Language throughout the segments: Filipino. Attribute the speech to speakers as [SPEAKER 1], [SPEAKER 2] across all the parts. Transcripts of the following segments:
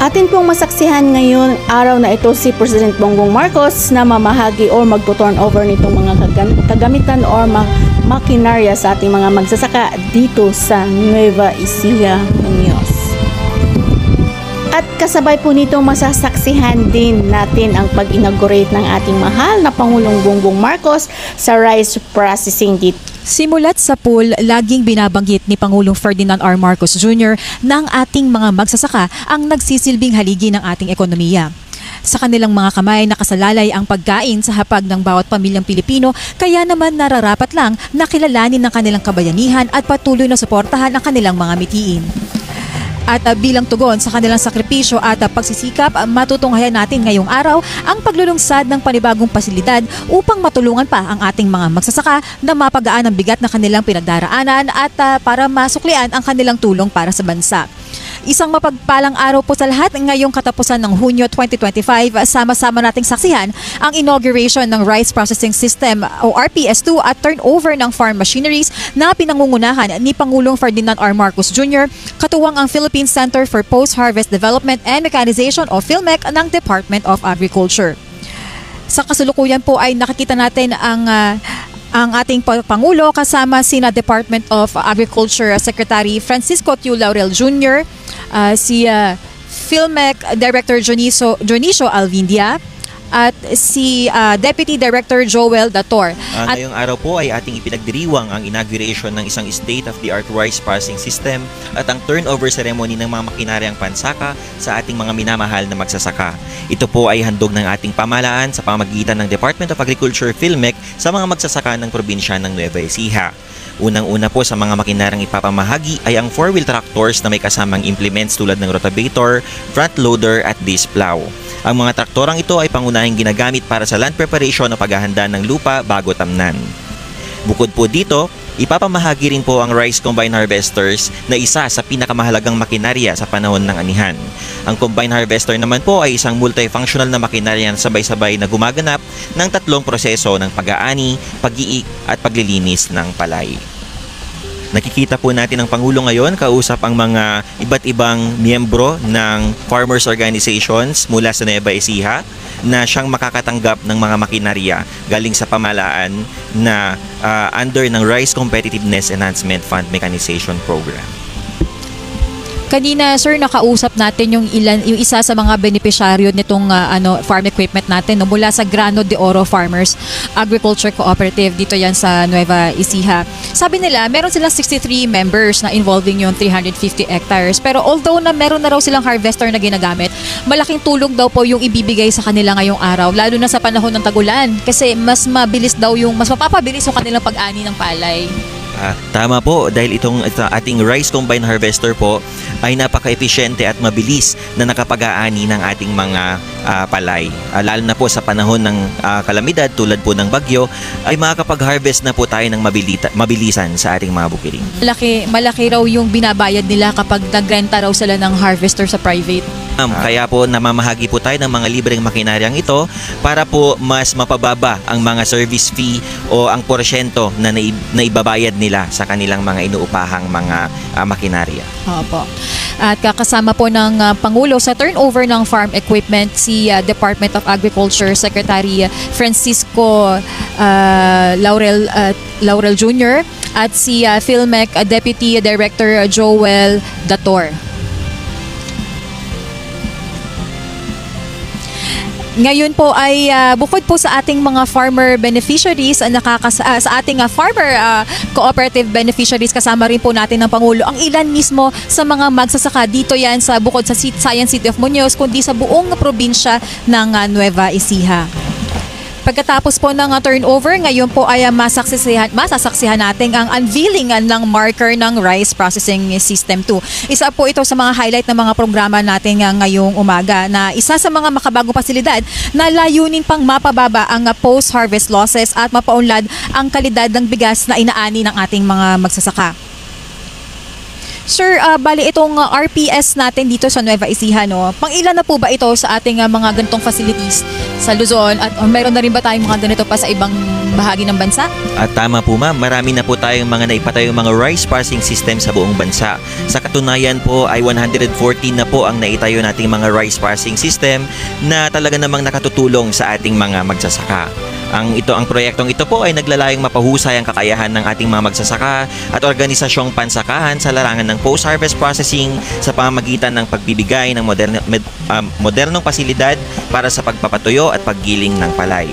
[SPEAKER 1] Atin pong masaksihan ngayon araw na ito si President Bongbong Marcos na mamahagi o magto-turn over nitong mga kagamitan o makinarya sa ating mga magsasaka dito sa Nueva Ecija, Muñoz. At kasabay po nito masasaksihan din natin ang pag-inaugurate ng ating mahal na Pangulong Bongbong Marcos sa rice processing dito.
[SPEAKER 2] Simulat sa pool, laging binabanggit ni Pangulong Ferdinand R. Marcos Jr. na ang ating mga magsasaka ang nagsisilbing haligi ng ating ekonomiya. Sa kanilang mga kamay nakasalalay ang pagkain sa hapag ng bawat pamilyang Pilipino, kaya naman nararapat lang na kilalanin ng kanilang kabayanihan at patuloy na suportahan ang kanilang mga mitiin. At bilang tugon sa kanilang sakripisyo at pagsisikap, matutunghayan natin ngayong araw ang paglulungsad ng panibagong pasilidad upang matulungan pa ang ating mga magsasaka na mapagaan ang bigat na kanilang pinagdaraanan at para masuklian ang kanilang tulong para sa bansa. Isang mapagpalang araw po sa lahat ngayong katapusan ng Hunyo 2025. Sama-sama nating saksihan ang inauguration ng Rice Processing System o RPS2 at turnover ng farm machineries na pinangungunahan ni Pangulong Ferdinand R. Marcos Jr. katuwang ang Philippine Center for Post-Harvest Development and Mechanization o PhilMec ng Department of Agriculture. Sa kasulukuyan po ay nakikita natin ang ating Pangulo kasama sina Department of Agriculture Secretary Francisco Tiu Laurel Jr., si PhilMec Director Jonicio Alvindia, at si Deputy Director Joel Dator.
[SPEAKER 3] Ngayong araw po ay ating ipinagdiriwang ang inauguration ng isang state-of-the-art rice processing system at ang turnover ceremony ng mga makinaryang pansaka sa ating mga minamahal na magsasaka. Ito po ay handog ng ating pamahalaan sa pamamagitan ng Department of Agriculture PhilMec sa mga magsasaka ng probinsya ng Nueva Ecija. Unang-una po sa mga makinaryang ipapamahagi ay ang 4-wheel tractors na may kasamang implements tulad ng rotavator, front loader at disc plow. Ang mga traktorang ito ay pangunahing ginagamit para sa land preparation o paghahanda ng lupa bago tamnan. Bukod po dito, ipapamahagi rin po ang rice combine harvesters na isa sa pinakamahalagang makinarya sa panahon ng anihan. Ang combine harvester naman po ay isang multifunctional na makinarya na sabay-sabay na gumaganap ng 3 proseso ng pag-aani, pag-iik at paglilinis ng palay. Nakikita po natin ang Pangulo ngayon kausap ang mga iba't ibang miyembro ng farmers organizations mula sa Nueva Ecija na siyang makakatanggap ng mga makinarya galing sa pamahalaan na under ng Rice Competitiveness Enhancement Fund Mechanization Program.
[SPEAKER 2] Kanina, sir, nakausap natin yung isa sa mga benepisyaryo nitong farm equipment natin mula sa Grano de Oro Farmers Agriculture Cooperative. Dito yan sa Nueva Ecija. Sabi nila, meron silang 63 members na involving yung 350 hectares. Pero although na meron na raw silang harvester na ginagamit, malaking tulong daw po yung ibibigay sa kanila ngayong araw, lalo na sa panahon ng tagulan. Kasi mas mapapabilis yung kanilang pag-ani ng palay.
[SPEAKER 3] Tama po, dahil itong ating rice combine harvester po ay napaka-episyente at mabilis na nakapag-aani ng ating mga palay. Lalo na po sa panahon ng kalamidad tulad po ng bagyo, ay makakapag-harvest na po tayo ng mabilisan sa ating mga bukiling.
[SPEAKER 2] Malaki raw yung binabayad nila kapag nagrenta raw sila ng harvester sa private.
[SPEAKER 3] Kaya po namamahagi po tayo ng mga libreng makinaryang ito para po mas mapababa ang mga service fee o ang porsyento na naibabayad nila sa kanilang mga inuupahang mga makinarya.
[SPEAKER 2] Opo. At kakasama po ng Pangulo sa turnover ng farm equipment si Department of Agriculture Secretary Francisco Laurel Jr. at si PhilMec Deputy Director Joel Dator. Ngayon po ay bukod po sa ating mga farmer beneficiaries sa ating farmer cooperative beneficiaries, kasama rin po natin ng Pangulo ang ilan mismo sa mga magsasaka dito yan sa bukod sa Science City of Muñoz kundi sa buong probinsya ng Nueva Ecija. Pagkatapos po ng turnover, ngayon po ay masasaksihan natin ang unveiling ng marker ng Rice Processing System 2. Isa po ito sa mga highlight ng mga programa natin ngayong umaga na isa sa mga makabagong pasilidad na layunin pang mapababa ang post-harvest losses at mapaunlad ang kalidad ng bigas na inaani ng ating mga magsasaka. Sir, bali itong RPS natin dito sa Nueva Ecija, no? Pang-ilan na po ba ito sa ating mga ganitong facilities sa Luzon? At meron na rin ba tayong mga ganito pa sa ibang bahagi ng bansa?
[SPEAKER 3] At tama po ma'am, marami na po tayong mga naipatayong mga rice parsing system sa buong bansa. Sa katunayan po ay 114 na po ang naitayo nating mga rice parsing system na talaga namang nakatutulong sa ating mga magsasaka. Ang proyektong ito po ay naglalayong mapahusay ang kakayahan ng ating mga magsasaka at organisasyong pansakahan sa larangan ng post-harvest processing sa pamamagitan ng pagbibigay ng modernong pasilidad para sa pagpapatuyo at paggiling ng palay.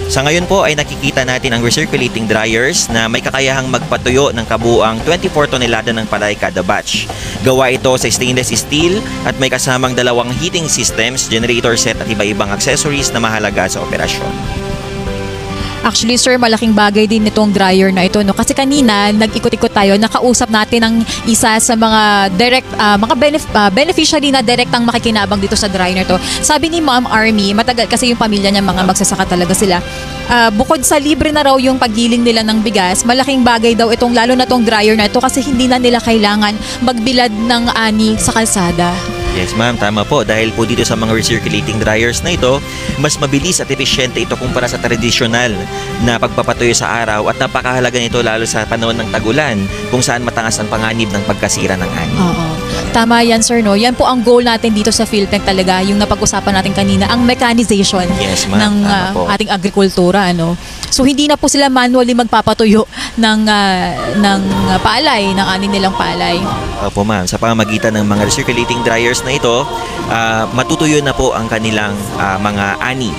[SPEAKER 3] Sa ngayon po ay nakikita natin ang recirculating dryers na may kakayahang magpatuyo ng kabuuang 24 tonelada ng palay kada batch. Gawa ito sa stainless steel at may kasamang dalawang heating systems, generator set at iba-ibang accessories na mahalaga sa operasyon.
[SPEAKER 2] Actually, sir, malaking bagay din itong dryer na ito, no? Kasi kanina, nag-ikot-ikot tayo, nakausap natin ang isa sa mga beneficiary na direktang makikinabang dito sa dryer na ito. Sabi ni Ma'am Army, matagal kasi yung pamilya niya, mga magsasaka talaga sila. Bukod sa libre na raw yung paggiling nila ng bigas, malaking bagay daw itong, lalo na itong dryer na ito kasi hindi na nila kailangan magbilad ng ani sa kalsada.
[SPEAKER 3] Yes ma'am, tama po. Dahil po dito sa mga recirculating dryers na ito, mas mabilis at epesyente ito kumpara sa tradisyonal na pagpapatuyo sa araw at napakahalaga nito lalo sa panahon ng tagulan kung saan matangas ang panganib ng pagkasira ng ani.
[SPEAKER 2] Oo. Tama yan, sir, no? Yan po ang goal natin dito sa PhilTech talaga, yung napag-usapan natin kanina, ang mechanization
[SPEAKER 3] Yes, ma'am.
[SPEAKER 2] ng
[SPEAKER 3] Tama po.
[SPEAKER 2] ating agrikultura, ano? So hindi na po sila manually magpapatuyo ng palay, ng ani nilang palay.
[SPEAKER 3] Opo ma'am, sa pamamagitan ng mga recirculating dryers na ito, matutuyo na po ang kanilang mga ani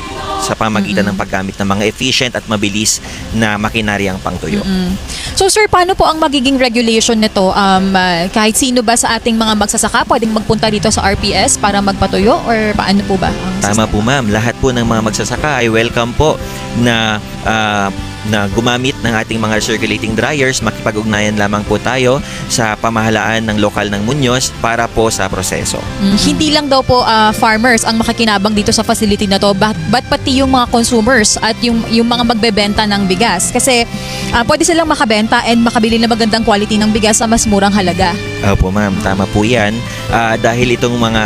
[SPEAKER 3] sa pamamagitan ng paggamit ng mga efficient at mabilis na makinaryang pangtuyo.
[SPEAKER 2] So sir, paano po ang magiging regulation nito? Kahit sino ba sa ating mga magsasaka pwedeng magpunta dito sa RPS para magpatuyo or paano po ba?
[SPEAKER 3] Tama po ma'am, lahat po ng mga magsasaka ay welcome po na gumamit ng ating mga circulating dryers. Makipag-ugnayan lamang po tayo sa pamahalaan ng lokal ng Muñoz para po sa proseso.
[SPEAKER 2] Hindi lang daw po farmers ang makikinabang dito sa facility na to, but pati yung mga consumers at yung mga magbebenta ng bigas. Kasi pwede silang makabenta and makabili na magandang quality ng bigas sa mas murang halaga.
[SPEAKER 3] Opo ma'am, tama po yan. Dahil itong mga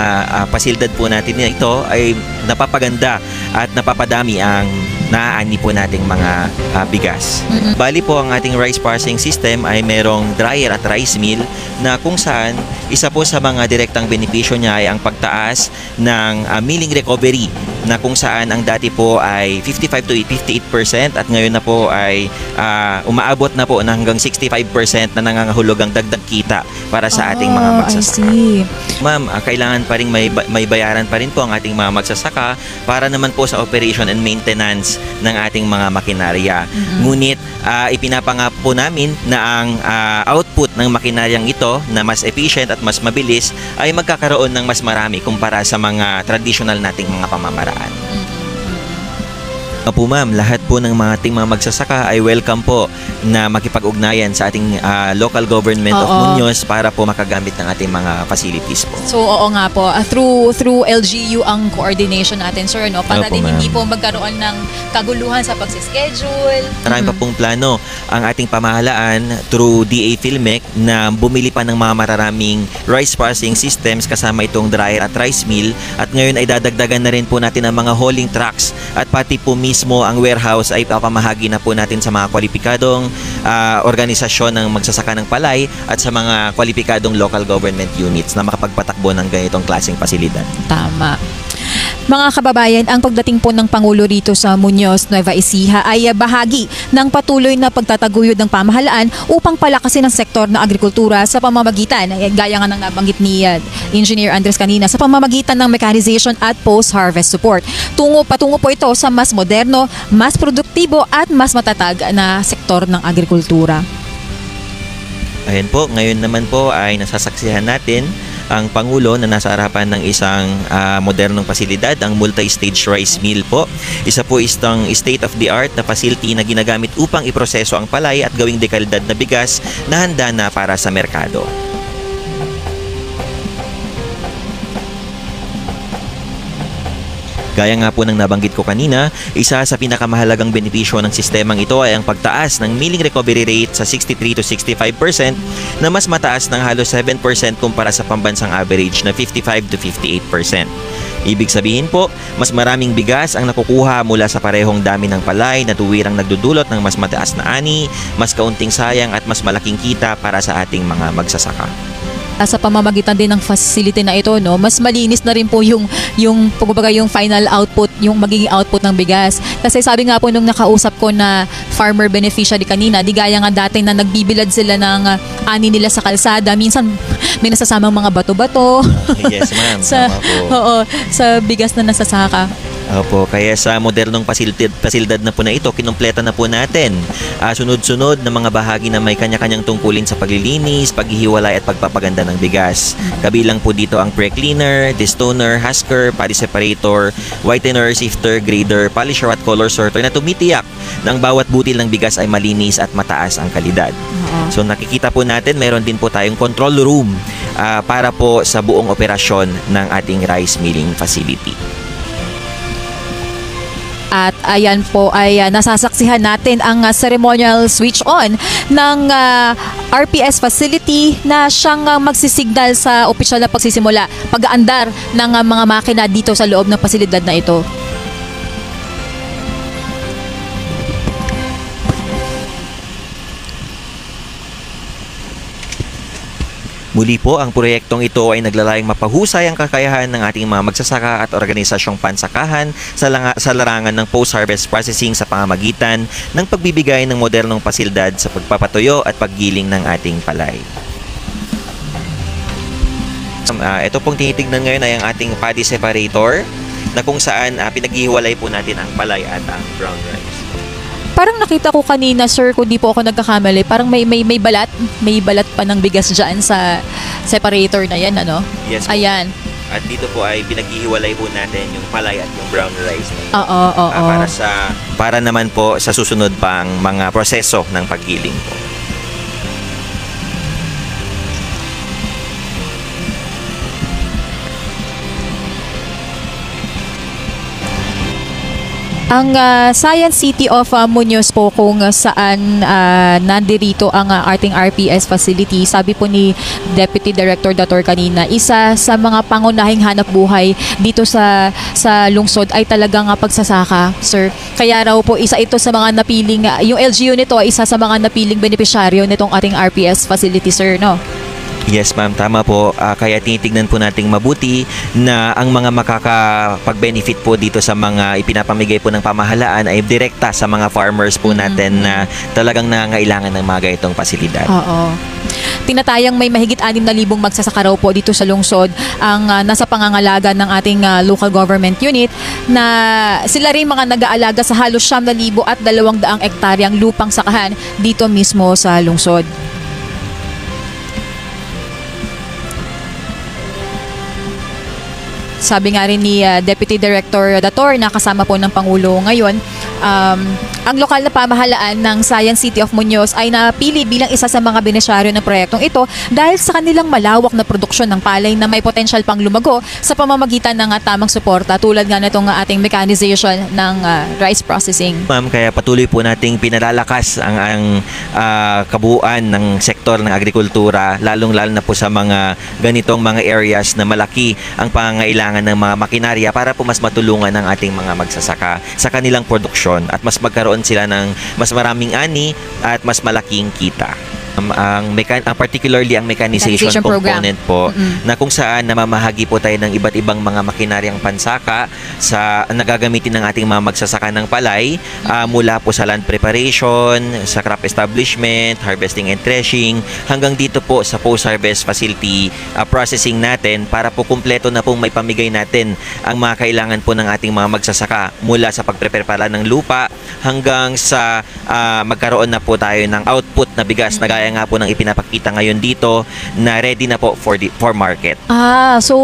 [SPEAKER 3] pasilidad po natin na ito ay napapaganda at napapadami ang naaani po nating mga bigas. Bali po ang ating rice parsing system ay merong dryer at rice mill na kung saan isa po sa mga direktang benepisyo niya ay ang pagtaas ng milling recovery na kung saan ang dati po ay 55 to 58% at ngayon na po ay umaabot na po na hanggang 65% na nangangahulugang dagdag kita para sa ating mga magsasaka.
[SPEAKER 2] I see.
[SPEAKER 3] Ma'am, kailangan pa rin may bayaran pa rin po ang ating mga magsasaka para naman po sa operation and maintenance ng ating mga makinarya. Ngunit ipinapangako po namin na ang output ng makinaryang ito na mas efficient at mas mabilis ay magkakaroon ng mas marami kumpara sa mga traditional nating mga pamamaraan. Po ma'am, lahat po ng mga ating mga magsasaka ay welcome po na makipag-ugnayan sa ating local government of Muñoz para po makagamit ng ating mga facilities po.
[SPEAKER 2] So oo nga po, through LGU ang coordination natin, sir, no? Para
[SPEAKER 3] Opo,
[SPEAKER 2] din
[SPEAKER 3] ma'am.
[SPEAKER 2] hindi po magkaroon ng kaguluhan sa pagsischedule.
[SPEAKER 3] Marami pa pong plano ang ating pamahalaan through DA PhilMec na bumili pa ng mga mararaming rice parsing systems kasama itong dryer at rice mill at ngayon ay dadagdagan na rin po natin ang mga hauling trucks at pati po mismo ang warehouse ay papamahagi na po natin sa mga kwalipikadong organisasyon ng magsasaka ng palay at sa mga kwalipikadong local government units na makapagpatakbo ng ganitong klaseng pasilidad.
[SPEAKER 2] Tama. Mga kababayan, ang pagdating po ng Pangulo rito sa Muñoz, Nueva Ecija ay bahagi ng patuloy na pagtataguyod ng pamahalaan upang palakasin ang sektor ng agrikultura sa pamamagitan, gaya nga ng nabanggit ni Engineer Andres kanina, sa pamamagitan ng mechanization at post-harvest support. Patungo po ito sa mas moderno, mas produktibo at mas matatag na sektor ng agrikultura.
[SPEAKER 3] Ayan po, ngayon naman po ay nasasaksihan natin ang Pangulo na nasa harapan ng isang modernong pasilidad, ang multi-stage rice mill po. Isa po isang state-of-the-art na facility na ginagamit upang iproseso ang palay at gawing dekalidad na bigas na handa na para sa merkado. Gaya nga po ng nabanggit ko kanina, isa sa pinakamahalagang benepisyo ng sistemang ito ay ang pagtaas ng milling recovery rate sa 63 to 65% na mas mataas ng halos 7% kumpara sa pambansang average na 55 to 58%. Ibig sabihin po, mas maraming bigas ang nakukuha mula sa parehong dami ng palay na tuwirang nagdudulot ng mas mataas na ani, mas kaunting sayang at mas malaking kita para sa ating mga magsasaka.
[SPEAKER 2] Sa pamamagitan din ng facility na ito, no, mas malinis na rin po yung kumbaga yung final output, yung magiging output ng bigas. Kasi sabi nga po nung nakausap ko na farmer beneficiary kanina, di gaya nga dati na nagbibilad sila ng ani nila sa kalsada, minsan may nasasamang mga bato-bato.
[SPEAKER 3] Yes, ma'am.
[SPEAKER 2] sa
[SPEAKER 3] Tama po.
[SPEAKER 2] oo, sa bigas na nasasaka.
[SPEAKER 3] Opo, kaya sa modernong pasilidad na po na ito, kinumpleto na po natin sunod-sunod na mga bahagi na may kanya-kanyang tungkulin sa paglilinis, paghihiwalay at pagpapaganda ng bigas. Kabilang po dito ang pre-cleaner, destoner, husker, paddy separator, whitener, sifter, grader, polisher at color sorter na tumitiyak na ang bawat butil ng bigas ay malinis at mataas ang kalidad. So nakikita po natin, meron din po tayong control room para po sa buong operasyon ng ating rice milling facility.
[SPEAKER 2] At ayan po ay nasasaksihan natin ang ceremonial switch on ng RPS facility na siyang magsisignal sa opisyal na pagsisimula, pag-aandar ng mga makina dito sa loob ng pasilidad na ito.
[SPEAKER 3] Muli po, ang proyektong ito ay naglalayong mapahusay ang kakayahan ng ating mga magsasaka at organisasyong pansakahan sa larangan ng post-harvest processing sa pamamagitan ng pagbibigay ng modernong pasilidad sa pagpapatuyo at paggiling ng ating palay. Ito pong tinitignan ngayon ay ang ating paddy separator na kung saan pinaghihiwalay po natin ang palay at ang brown rice.
[SPEAKER 2] Parang nakita ko kanina, sir, kung di po ako nagkakamali, parang may balat pa ng bigas dyan sa separator na yan, ano?
[SPEAKER 3] Yes po.
[SPEAKER 2] Ayan.
[SPEAKER 3] At dito po ay pinaghihiwalay po natin yung palay at yung brown rice.
[SPEAKER 2] Oo.
[SPEAKER 3] Para naman po sa susunod pang mga proseso ng paggiling po.
[SPEAKER 2] Ang Science City of Muñoz po kung saan nandirito ang ating RPS facility, sabi po ni Deputy Director Dator kanina, isa sa mga pangunahing hanap buhay dito sa lungsod ay talagang pagsasaka, sir. Kaya raw po isa ito sa mga napiling, yung LGU nito ay isa sa mga napiling benepisyaryo nitong ating RPS facility, sir, no?
[SPEAKER 3] Yes, ma'am. Tama po. Kaya tinitignan po nating mabuti na ang mga makakapag-benefit po dito sa mga ipinapamigay po ng pamahalaan ay direkta sa mga farmers po natin na talagang nangangailangan ng mga ganitong pasilidad.
[SPEAKER 2] Oo. Tinatayang may mahigit 6,000 magsasaka raw po dito sa lungsod ang nasa pangangalaga ng ating local government unit na sila rin mga nag-aalaga sa halos 9,200 ektaryang lupang sakahan dito mismo sa lungsod. Sabi nga rin ni Deputy Director Dator na kasama po ng Pangulo ngayon, ang lokal na pamahalaan ng Science City of Muñoz ay napili bilang isa sa mga benesyaryo ng proyektong ito dahil sa kanilang malawak na produksyon ng palay na may potensyal pang lumago sa pamamagitan ng tamang suporta tulad nga nitong ating mechanization ng rice processing.
[SPEAKER 3] Ma'am, kaya patuloy po nating pinalalakas ang kabuuan ng sektor ng agrikultura, lalong-lalo na po sa mga ganitong mga areas na malaki ang pangangailangan ng mga makinarya para po mas matulungan ng ating mga magsasaka sa kanilang produksyon at mas magkaroon sila ng mas maraming ani at mas malaking kita. Particularly ang mechanization component po na kung saan namamahagi po tayo ng iba't ibang mga makinaryang pansaka sa nagagamitin ng ating mga magsasaka ng palay mula po sa land preparation, sa crop establishment, harvesting and threshing, hanggang dito po sa post-harvest facility processing natin para po kumpleto na pong may pamigay natin ang mga kailangan po ng ating mga magsasaka mula sa pagprepara ng lupa hanggang sa magkaroon na po tayo ng output na bigas na gaya nga po ng ipinapakita ngayon dito na ready na po for market.
[SPEAKER 2] So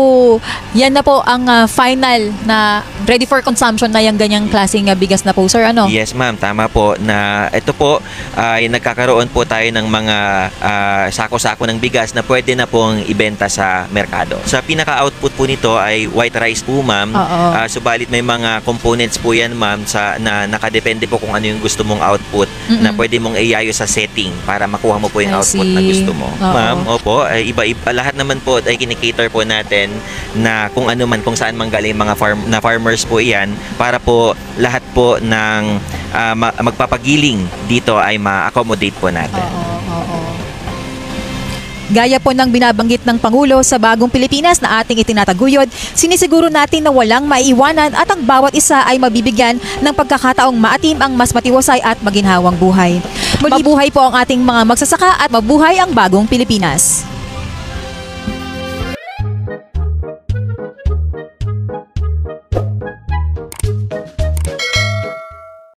[SPEAKER 2] yan na po ang final na ready for consumption na yung ganyang klaseng bigas na po, sir, ano?
[SPEAKER 3] Yes ma'am, tama po na ito po ay nagkakaroon po tayo ng mga sako-sako ng bigas na pwede na pong ibenta sa merkado. Sa pinaka-output po nito ay white rice po ma'am. Subalit may mga components po yan ma'am na nakadepende po kung ano yung gusto mong output na pwede mong iayo sa setting para makuha mo po yung
[SPEAKER 2] I
[SPEAKER 3] output na
[SPEAKER 2] see.
[SPEAKER 3] gusto mo.
[SPEAKER 2] Oo.
[SPEAKER 3] Ma'am, opo, ay iba-iba lahat naman po ay kinikater po natin na kung ano man, kung saan manggaling mga farmers po iyan para po lahat po ng magpapagiling dito ay ma-accommodate po natin.
[SPEAKER 2] Oo. Gaya po ng binabanggit ng Pangulo sa Bagong Pilipinas na ating itinataguyod, sinisiguro natin na walang maiiwanan at ang bawat isa ay mabibigyan ng pagkakataong maatim ang mas matiwasay at maginhawang buhay. Mabuhay po ang ating mga magsasaka at mabuhay ang Bagong Pilipinas.